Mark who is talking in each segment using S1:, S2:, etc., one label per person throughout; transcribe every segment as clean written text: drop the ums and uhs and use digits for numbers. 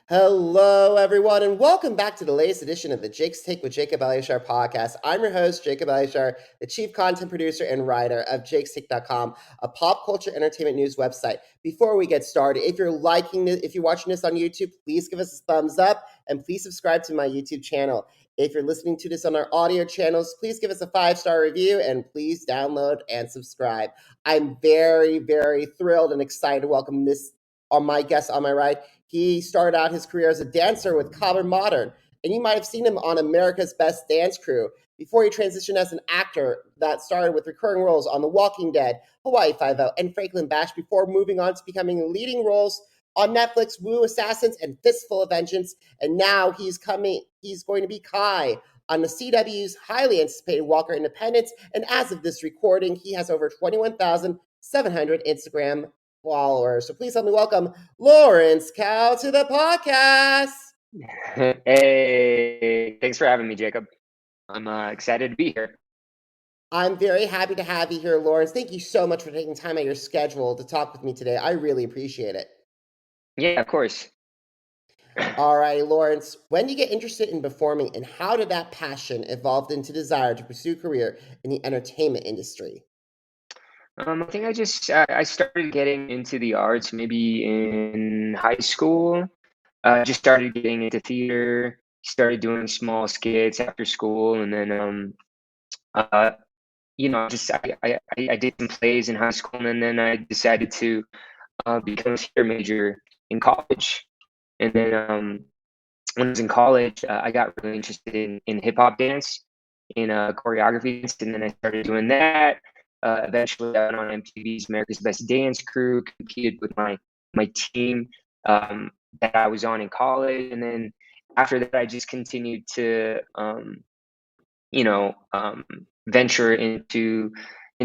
S1: Hello, everyone, and welcome back to the latest edition of the Jake's Take with Jacob Elyachar podcast. I'm your host, Jacob Elyachar, the chief content producer and writer of jakestake.com, a pop culture entertainment news website. Before we get started, if you're watching this on YouTube, please give us a thumbs up and please subscribe to my YouTube channel. If you're listening to this on our audio channels, please give us a 5-star review and please download and subscribe. I'm very, very thrilled and excited to welcome my guest on my right. He started out his career as a dancer with Kaba Modern, and you might have seen him on America's Best Dance Crew before he transitioned as an actor that started with recurring roles on The Walking Dead, Hawaii Five-0, and Franklin Bash before moving on to becoming leading roles on Netflix, Wu Assassins, and Fistful of Vengeance. And now he's going to be Kai on the CW's highly anticipated Walker Independence. And as of this recording, he has over 21,700 Instagram followers. So please help me welcome Lawrence Kao to the podcast.
S2: Hey, thanks for having me, Jacob. I'm excited to be here.
S1: I'm very happy to have you here, Lawrence. Thank you so much for taking time out of your schedule to talk with me today. I really appreciate it.
S2: Yeah, of course.
S1: All right, Lawrence, when did you get interested in performing, and how did that passion evolve into desire to pursue a career in the entertainment industry?
S2: I think I started getting into the arts maybe in high school. Just started getting into theater, started doing small skits after school, and then just I did some plays in high school, and then I decided to become a theater major in college. And then when I was in college, I got really interested in hip hop dance, in choreography dance, and then I started doing that. Eventually, I went on MTV's America's Best Dance Crew, competed with my team that I was on in college, and then after that, I just continued to venture into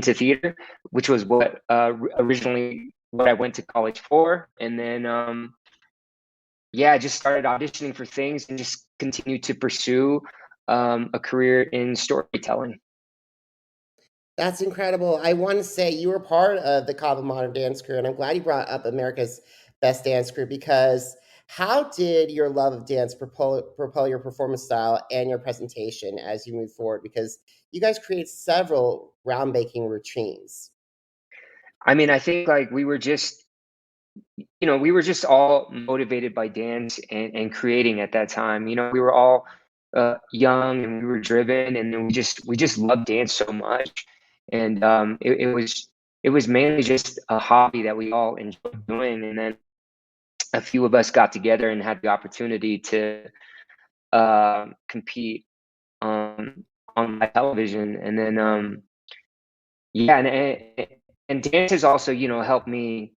S2: theater, which was what originally what I went to college for, and then I just started auditioning for things and just continued to pursue a career in storytelling.
S1: That's incredible. I want to say you were part of the Kaba Modern dance crew, and I'm glad you brought up America's Best Dance Crew because how did your love of dance propel your performance style and your presentation as you move forward? Because you guys create several groundbreaking routines.
S2: I mean, I think like we were just all motivated by dance and creating at that time. We were all young and we were driven, and then we just loved dance so much, and it was mainly just a hobby that we all enjoyed doing, and then a few of us got together and had the opportunity to compete on live television, and then yeah, and dance has also helped me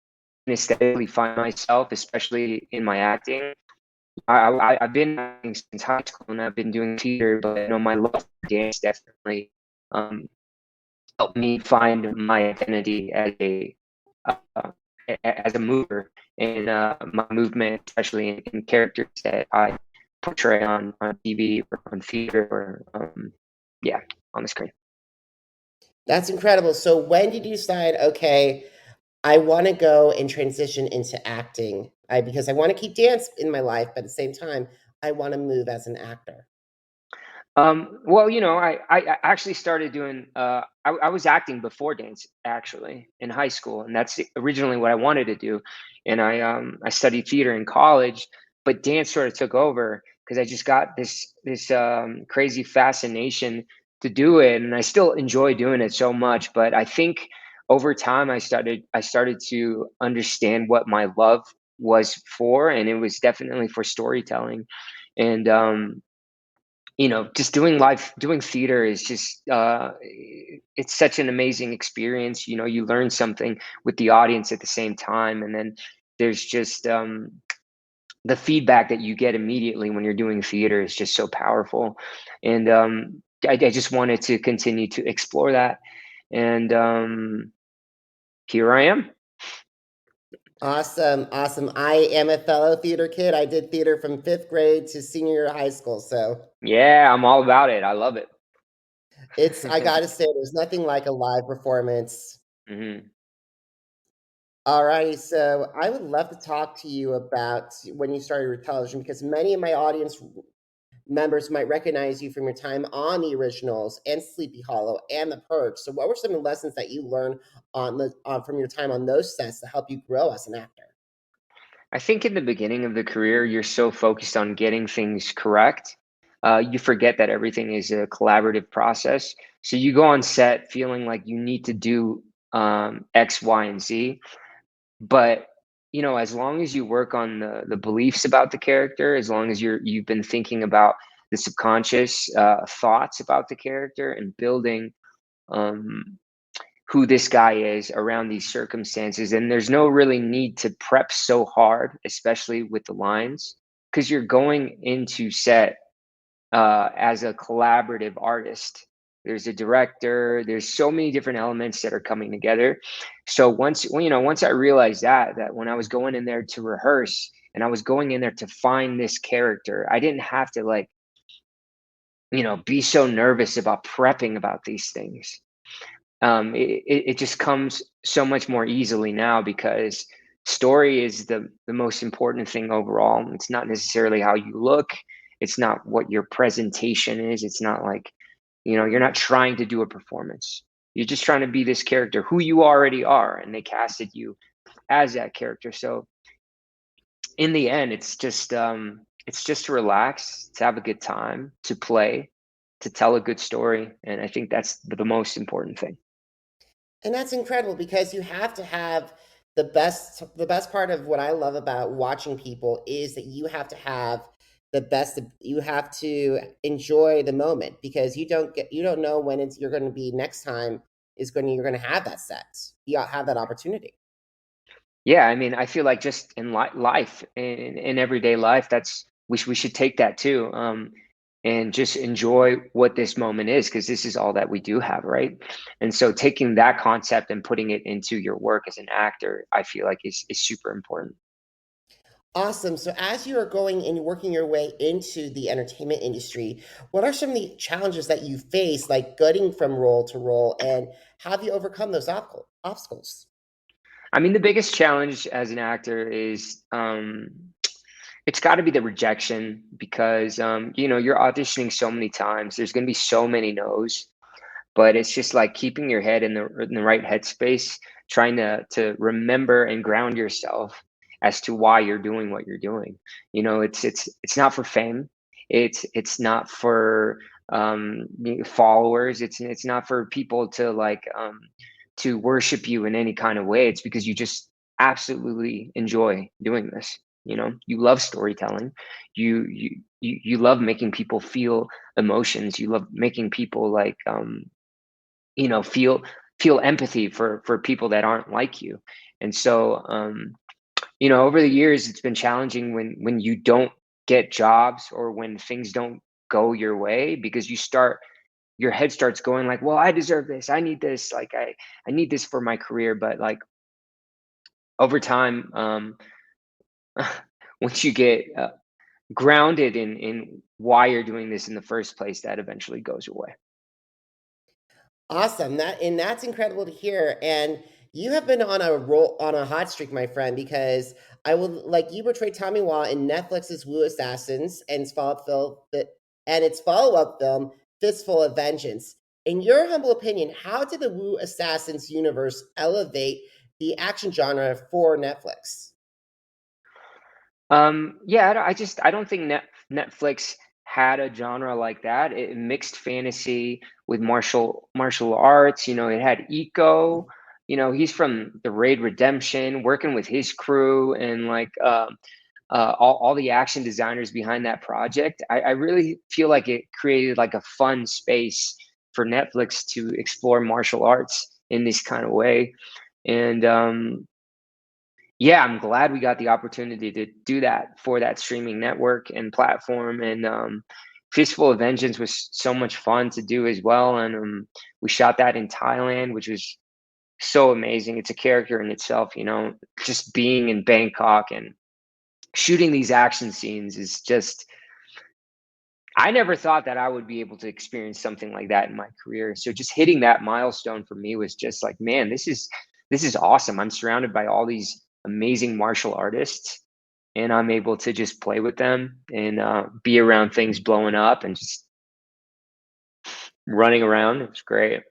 S2: aesthetically find myself, especially in my acting. I've been acting since high school and I've been doing theater, but my love for dance definitely um, helped me find my identity uh, as a mover, and my movement, especially in characters that I portray on TV or on theater or on the screen.
S1: That's incredible. So when did you decide, okay, I want to go and transition into acting? Because I want to keep dance in my life, but at the same time, I want to move as an actor.
S2: Well, I actually started doing, I was acting before dance actually in high school, and that's originally what I wanted to do. And I studied theater in college, but dance sort of took over because I just got this crazy fascination to do it, and I still enjoy doing it so much. But I think over time I started to understand what my love was for, and it was definitely for storytelling. And just doing theater is just it's such an amazing experience. You learn something with the audience at the same time, and then there's just the feedback that you get immediately when you're doing theater is just so powerful. And I just wanted to continue to explore that, and here I am.
S1: Awesome, awesome. I am a fellow theater kid. I did theater from 5th grade to senior year of high school. So
S2: Yeah, I'm all about it. I love it.
S1: I got to say, there's nothing like a live performance.
S2: hmm
S1: All righty, so I would love to talk to you about when you started with television because many of my audience members might recognize you from your time on the originals and Sleepy Hollow and The Purge. So, what were some of the lessons that you learned from your time on those sets to help you grow as an actor?
S2: I think in the beginning of the career, you're so focused on getting things correct, you forget that everything is a collaborative process. So you go on set feeling like you need to do X, Y, and Z. But as long as you work on the beliefs about the character, as long as you've been thinking about the subconscious thoughts about the character and building um, who this guy is around these circumstances. And there's no really need to prep so hard, especially with the lines, because you're going into set as a collaborative artist. There's a director. There's so many different elements that are coming together. So once I realized that when I was going in there to rehearse and I was going in there to find this character, I didn't have to be so nervous about prepping about these things. It just comes so much more easily now because story is the most important thing overall. It's not necessarily how you look. It's not what your presentation is. It's not like, you're not trying to do a performance. You're just trying to be this character who you already are, and they casted you as that character. So in the end, it's just to relax, to have a good time, to play, to tell a good story, and I think that's the most important thing.
S1: And that's incredible because you have to have the best part of what I love about watching people is that you have to have the best you have to enjoy the moment because you don't know when you're going to be next time you're going to have that set. You have that opportunity.
S2: Yeah, I mean, I feel like just in life, in everyday life, we should take that too, and just enjoy what this moment is, because this is all that we do have, right? And so, taking that concept and putting it into your work as an actor, I feel like is super important.
S1: Awesome. So as you are going and working your way into the entertainment industry, what are some of the challenges that you face, like getting from role to role, and how have you overcome those obstacles?
S2: I mean, the biggest challenge as an actor is it's got to be the rejection because you're auditioning so many times. There's going to be so many no's, but it's just like keeping your head in the right headspace, trying to remember and ground yourself as to why you're doing what you're doing. It's not for fame. It's not for followers. It's not for people to worship you in any kind of way. It's because you just absolutely enjoy doing this. You love storytelling. You love making people feel emotions. You love making people feel empathy for people that aren't like you. And so over the years it's been challenging when you don't get jobs or when things don't go your way, because your head starts going like, well, I deserve this, I need this, like I need this for my career. But like over time, once you get grounded in why you're doing this in the first place, that eventually goes away.
S1: Awesome. That's incredible to hear. And you have been on a hot streak, my friend, because I will like you portrayed Tommy Wah in Netflix's Wu Assassins and its follow-up film, Fistful of Vengeance. In your humble opinion, how did the Wu Assassins universe elevate the action genre for Netflix?
S2: Yeah, I don't think Netflix had a genre like that. It mixed fantasy with martial arts. It had Eco. He's from the Raid Redemption, working with his crew and all the action designers behind that project. I really feel like it created like a fun space for Netflix to explore martial arts in this kind of way. And yeah, I'm glad we got the opportunity to do that for that streaming network and platform. And Fistful of Vengeance was so much fun to do as well. And we shot that in Thailand, which was so amazing. It's a character in itself, just being in Bangkok and shooting these action scenes is just, I never thought that I would be able to experience something like that in my career. So just hitting that milestone for me was just like, man, this this is awesome. I'm surrounded by all these amazing martial artists, and I'm able to just play with them and be around things blowing up and just running around. It's great.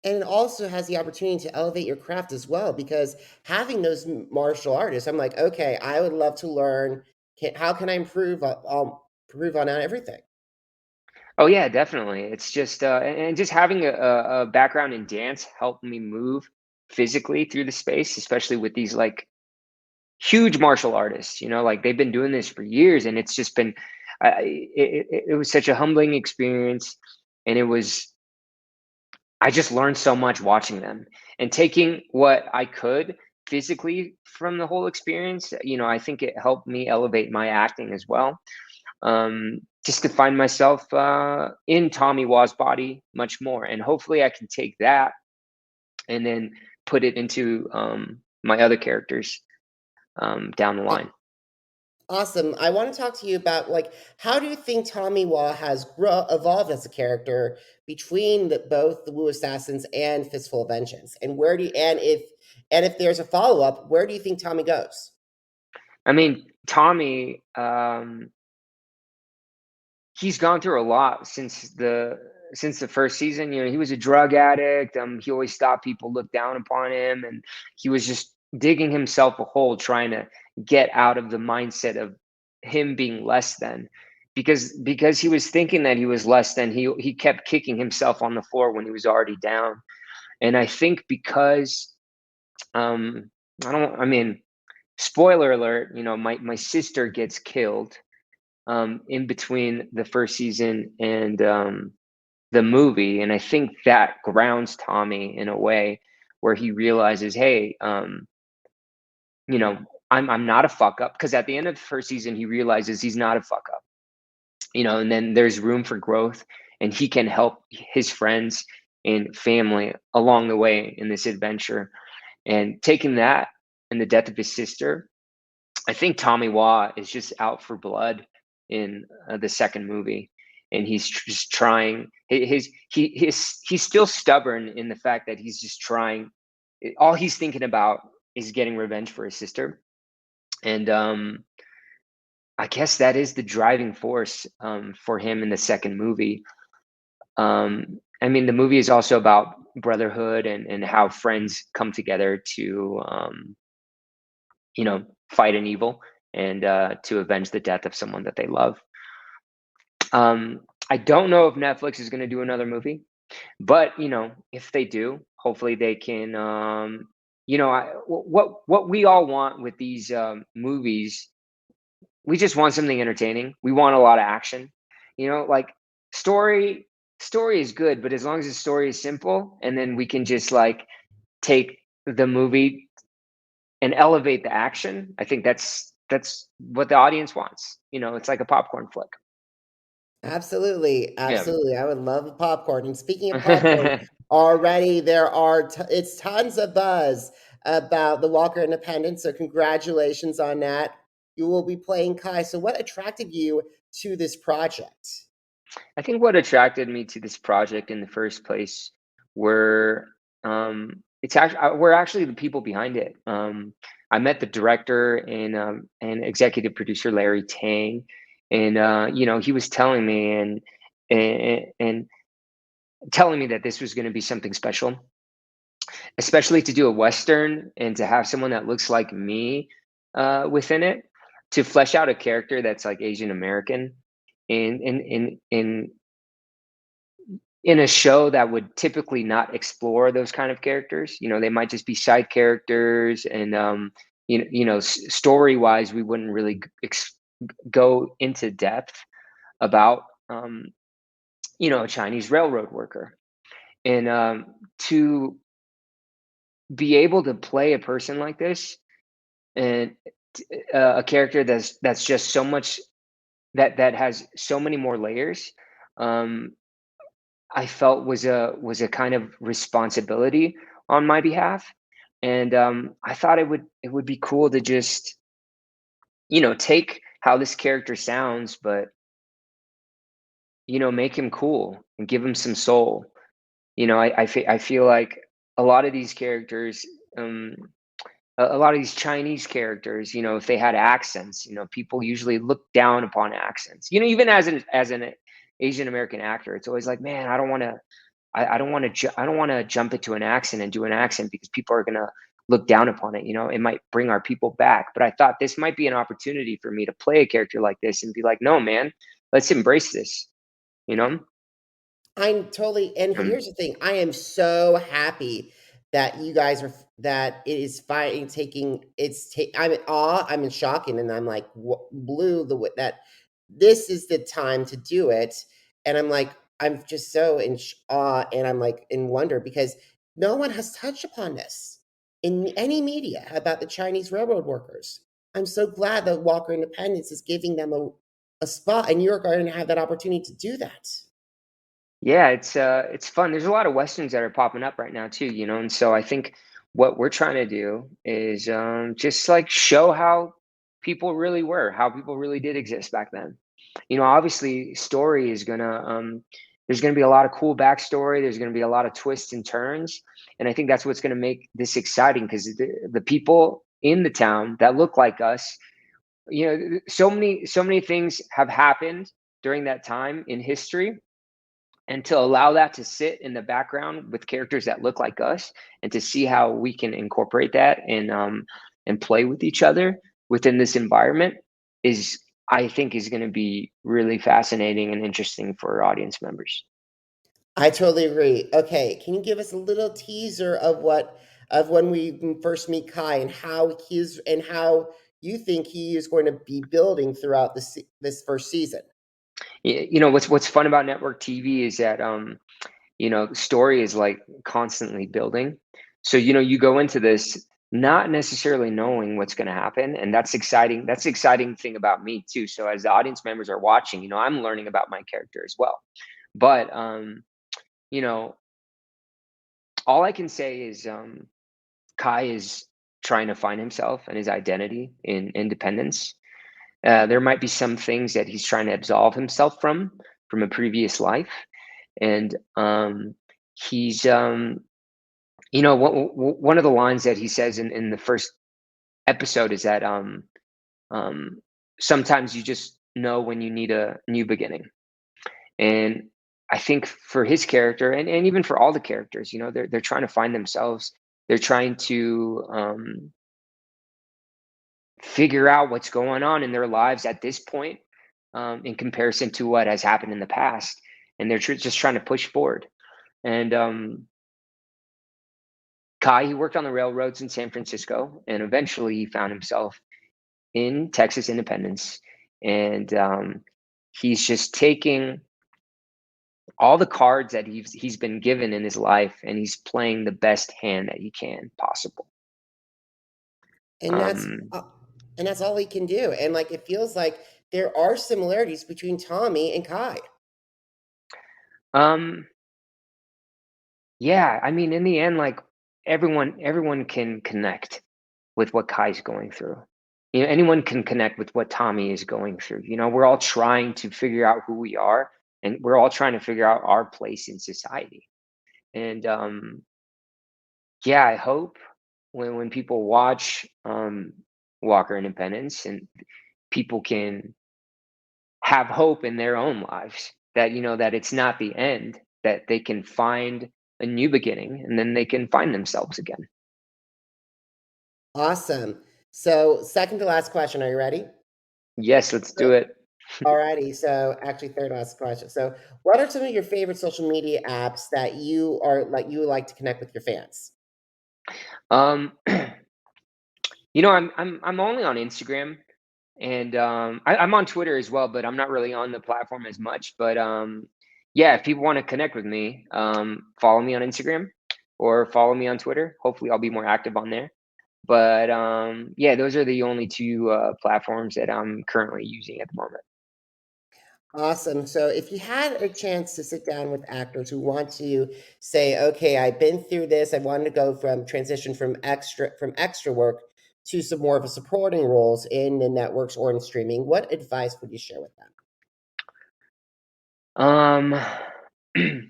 S1: And it also has the opportunity to elevate your craft as well, because having those martial artists, I'm like, okay, I would love to learn. How can I improve? Improve on everything.
S2: Oh yeah, definitely. It's just and just having a background in dance helped me move physically through the space, especially with these like huge martial artists. Like they've been doing this for years, and it's just been it was such a humbling experience, and I just learned so much watching them and taking what I could physically from the whole experience. I think it helped me elevate my acting as well, just to find myself in Tommy Wah's body much more. And hopefully I can take that and then put it into my other characters down the line.
S1: Awesome. I want to talk to you about, like, how do you think Tommy Wah has evolved as a character between both the Wu Assassins and Fistful of Vengeance, and if there's a follow up, where do you think Tommy goes?
S2: I mean, Tommy, he's gone through a lot since the first season. He was a drug addict. He always stopped people, looked down upon him, and he was just digging himself a hole, trying to get out of the mindset of him being less than. Because he was thinking that he was less than, he kept kicking himself on the floor when he was already down. And I think because I mean, spoiler alert, my sister gets killed in between the first season and the movie, and I think that grounds Tommy in a way where he realizes, hey, I'm not a fuck up, because at the end of the first season he realizes he's not a fuck up, and then there's room for growth, and he can help his friends and family along the way in this adventure. And taking that and the death of his sister, I think Tommy Wah is just out for blood in the second movie, and he's just trying. He's still stubborn in the fact that he's just trying. All he's thinking about is getting revenge for his sister, and I guess that is the driving force for him in the second movie. I mean, the movie is also about brotherhood and how friends come together to fight an evil and to avenge the death of someone that they love. I don't know if Netflix is going to do another movie, but if they do, hopefully they can. What we all want with these movies, we just want something entertaining. We want a lot of action. Like story story is good, but as long as the story is simple, and then we can just like take the movie and elevate the action, I think that's what the audience wants. It's like a popcorn flick.
S1: Absolutely,
S2: Yeah.
S1: absolutely. I would love popcorn. And speaking of popcorn, already it's tons of buzz about the Walker Independent. So congratulations on that. You will be playing Kai. So what attracted you to this project?
S2: I think what attracted me to this project in the first place were we're actually the people behind it. I met the director and executive producer Larry Tang, and he was telling me and telling me that this was going to be something special, especially to do a western and to have someone that looks like me within it, to flesh out a character that's like Asian American in a show that would typically not explore those kind of characters. They might just be side characters, and story wise, we wouldn't really go into depth about a Chinese railroad worker. And to be able to play a person like this, and a character that's just so much, that has so many more layers, I felt was a kind of responsibility on my behalf. And I thought it would be cool to just take how this character sounds, but make him cool and give him some soul. I feel like a lot of these characters, a lot of these Chinese characters, if they had accents, people usually look down upon accents. Even as an Asian American actor, it's always like, man, I don't want to jump into an accent and do an accent because people are gonna look down upon it. It might bring our people back. But I thought this might be an opportunity for me to play a character like this and be like, no, man, let's embrace this. You know.
S1: I'm totally, and
S2: Um,
S1: here's the thing, I am so happy that you guys are that it is finally taking I'm in awe, I'm in shock, and then I'm like blew the that this is the time to do it. And I'm like, I'm just so in awe, and I'm like in wonder because no one has touched upon this in any media about the Chinese railroad workers. I'm so glad that Walker Independence is giving them a spot, and you're going to have that opportunity to do that.
S2: yeah, it's fun. There's a lot of westerns that are popping up right now too, and so I think what we're trying to do is just like show how people really were, how people really did exist back then. Obviously, story is gonna there's gonna be a lot of cool backstory. There's gonna be a lot of twists and turns, and I think that's what's gonna make this exciting because the people in the town that look like us, so many things have happened during that time in history, and to allow that to sit in the background with characters that look like us and to see how we can incorporate that and play with each other within this environment is, I think, is going to be really fascinating and interesting for audience members.
S1: I totally agree. Okay, can you give us a little teaser of when we first meet Kai and how you think he is going to be building throughout this first season?
S2: What's fun about network TV is that story is like constantly building. So you go into this not necessarily knowing what's going to happen, and that's exciting. That's the exciting thing about me too. So as the audience members are watching, I'm learning about my character as well. But you know all I can say is Kai is trying to find himself and his identity in independence. There might be some things that he's trying to absolve himself from a previous life, and he's one of the lines that he says in the first episode is that um, sometimes you just know when you need a new beginning. And I think for his character and even for all the characters, they're trying to find themselves. They're trying to figure out what's going on in their lives at this point, in comparison to what has happened in the past. And they're just trying to push forward. And Kai, he worked on the railroads in San Francisco, and eventually he found himself in Texas Independence. And he's just taking all the cards that he's been given in his life, and he's playing the best hand that he can possible.
S1: And that's
S2: Um,
S1: uh, and that's all he can do. And like it feels like there are similarities between Tommy and Kai.
S2: um, yeah, I mean, in the end, like everyone can connect with what Kai's going through. Anyone can connect with what Tommy is going through. We're all trying to figure out who we are, and we're all trying to figure out our place in society. And yeah, I hope when people watch Walker Independence and people can have hope in their own lives that that it's not the end, that they can find a new beginning and then they can find themselves again.
S1: Awesome. So second to last question. Are you ready?
S2: Yes, let's do
S1: So,
S2: it.
S1: alrighty. So actually, third last question. So, what are some of your favorite social media apps that you like to connect with your fans?
S2: um I'm only on Instagram, and I'm on Twitter as well, but I'm not really on the platform as much. But yeah, if people want to connect with me, follow me on Instagram or follow me on Twitter. Hopefully I'll be more active on there. But yeah, those are the only two platforms that I'm currently using at the moment.
S1: Awesome. So, if you had a chance to sit down with actors who want to say, "Okay, I've been through this. I want to go from transition from extra work to some more of a supporting roles in the networks or in streaming," what advice would you share with them?
S2: Um, I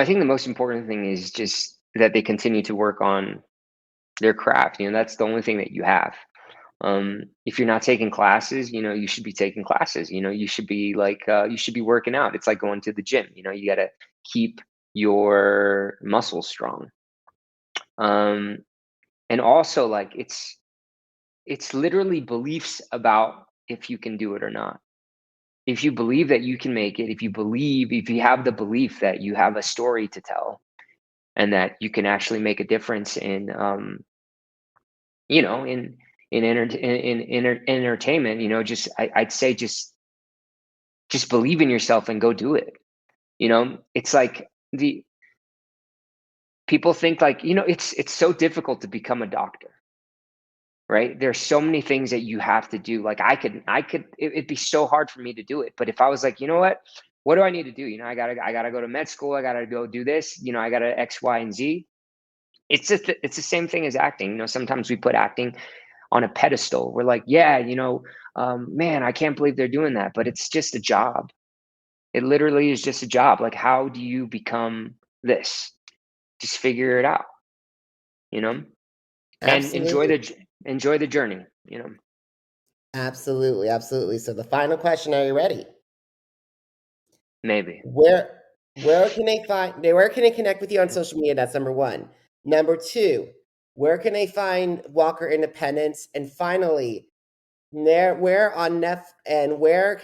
S2: think the most important thing is just that they continue to work on their craft. That's the only thing that you have. If you're not taking classes, you should be taking classes. You should be you should be working out. It's like going to the gym. You got to keep your muscles strong. And also, like, it's literally beliefs about if you can do it or not. If you believe that you can make it, if you have the belief that you have a story to tell and that you can actually make a difference in entertainment, I'd say just believe in yourself and go do it. It's like the people think like, it's so difficult to become a doctor, right? There's so many things that you have to do. Like it'd be so hard for me to do it. But if I was like, what do I need to do? I gotta go to med school. I gotta go do this. I gotta X, Y, and Z. It's the same thing as acting. Sometimes we put acting on a pedestal. We're like, yeah, man, I can't believe they're doing that. But it's just a job. It literally is just a job. Like, how do you become this? Just figure it out, and
S1: Absolutely.
S2: enjoy the journey,
S1: Absolutely. Absolutely. So the final question, are you ready?
S2: Maybe.
S1: Where can they connect with you on social media? That's number one. Number two, where can they find Walker Independence? And finally, where can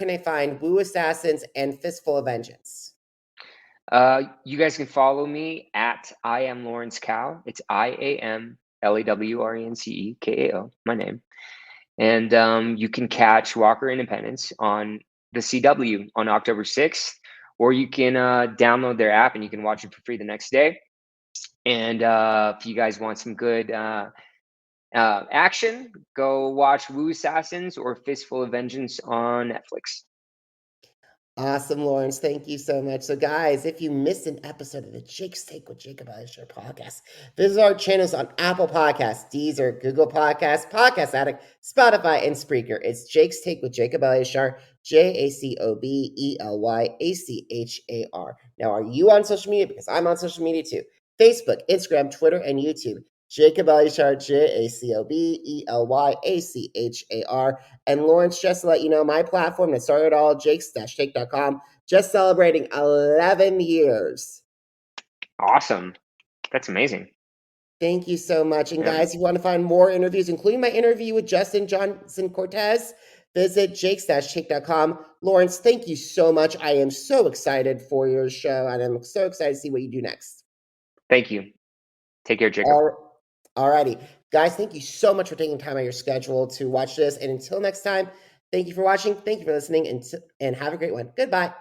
S1: they find Woo Assassins and Fistful of Vengeance?
S2: You guys can follow me at I am Lawrence Kao. It's IAMLAWRENCEKAO, my name. And you can catch Walker Independence on the CW on October 6th, or you can download their app and you can watch it for free the next day. And if you guys want some good action, go watch Woo Assassins or Fistful of Vengeance on Netflix.
S1: Awesome, Lawrence. Thank you so much. So, guys, if you missed an episode of the Jake's Take with Jacob Elyachar podcast, visit our channels on Apple Podcasts, Deezer, Google Podcasts, Podcast Addict, Spotify, and Spreaker. It's Jake's Take with Jacob Elyachar, JACOBELYACHAR. Now, are you on social media? Because I'm on social media too. Facebook, Instagram, Twitter, and YouTube. Jacob Elyachar, JACOBELYACHAR. And Lawrence, just to let you know, my platform that started all, jakes-take.com, just celebrating 11 years.
S2: Awesome. That's amazing.
S1: Thank you so much. And guys, if you want to find more interviews, including my interview with Justin Johnson Cortez, visit jakes-take.com. Lawrence, thank you so much. I am so excited for your show, and I'm so excited to see what you do next.
S2: Thank you. Take care, Jacob.
S1: All righty. Guys, thank you so much for taking time out of your schedule to watch this. And until next time, thank you for watching. Thank you for listening, and have a great one. Goodbye.